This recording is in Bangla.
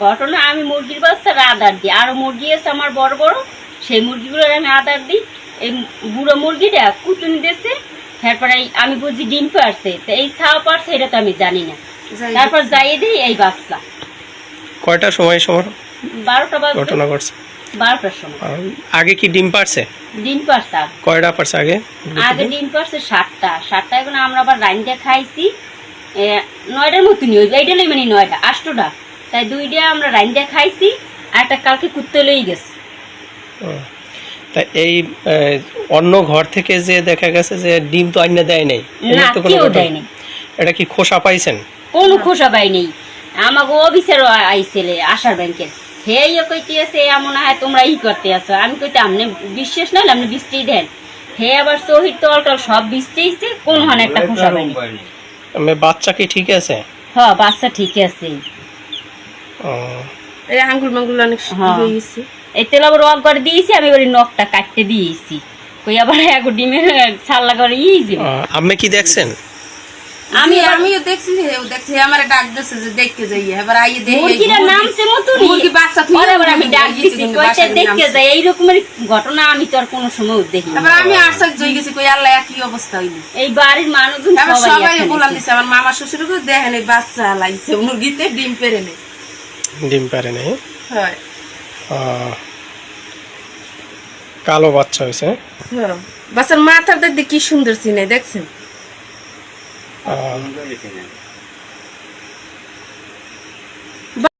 ঘটনা আমি মুরগির বাচ্চার আদার দিই, আরো মুরগি আছে আমার বড় বড়, সেই মুরগিগুলোর আমি আদার দিই। এই বুড়ো মুরগিটা কুতুনি দিয়েছে, তারপরে আমি বুঝি ডিম পারছে, তো এই ছাও পারছে এটা তো আমি জানি না। তারপর যাইয়ে দিই এই বাচ্চা। কয়টার সময় 12টা বাজে ঘটনা ঘটছে? 12টার সময়। আগে কি ডিম পারছে? ডিম পারছে কয়টা পারছে আগে? আগে ডিম পারছে 7টা। এখন আমরা আবার রাইনটা খাইছি 9টার মতনই, ওই এইটাই মানে 9টা 8টা, তাই 2টা আমরা রাইনটা খাইছি, আর একটা কালকে কুত্তে লই গেছে। তা এই অন্য ঘর থেকে যে দেখা গেছে যে ডিম তো আইনা দেয় নাই, না কেউ দেয় নাই। এটা কি খোসা পাইছেন? কোনো খোসা পাই নেই। আমাকে অফিসেরও আইছিলে আশার ব্যাংকের, হে ইয়ে কইতে আছে এমন হয় তোমরা ই করতে আছো। আমি কইতে আপনি বিশ্বাস নয় আপনি বৃষ্টি দেন, হে আবার শহীদ তল টল সব বৃষ্টিছে, কোন হানে একটা খোসা পাইনি। বাচ্চা কি ঠিক আছে? হ্যাঁ বাচ্চা ঠিক আছে। এই আঙ্গুল মাঙ্গুল অনেক হয়েছে, এই তেল আবার ওয়াক করে দিয়েছি, আমি ওই নখটা কাটতে দিয়েছি, কই আবার এক ডিমের ছাল্লা করে ইয়েছি। আপনি কি দেখছেন? আমিও দেখছি আমার ডাক দিছে যে দেখতে যাই, এবার আইয়ে দেখি মুরগিটা নামছে মতুনি, মুরগি বাচ্চা তুই এবার আমি ডাক দিছি কইতে দেখতে যাই। এই রকমের ঘটনা আমি তো আর কোনো সময় দেখি না। এবার আমি আশ্চর্য হয়ে গেছি, কই আল্লাহ কি অবস্থা হইলো। এই বাড়ির মানুষজন সবাই বলান দিছে, আমার মামা শ্বশুরকে দেখেন এই বাচ্চা লাইছে মুরগিতে ডিম পেরে নেই। ডিম পারে নাই? হয় কালো বাচ্চা হয়েছে। বাচ্চার মাথার দেখতে কি সুন্দর চিনে দেখছেন।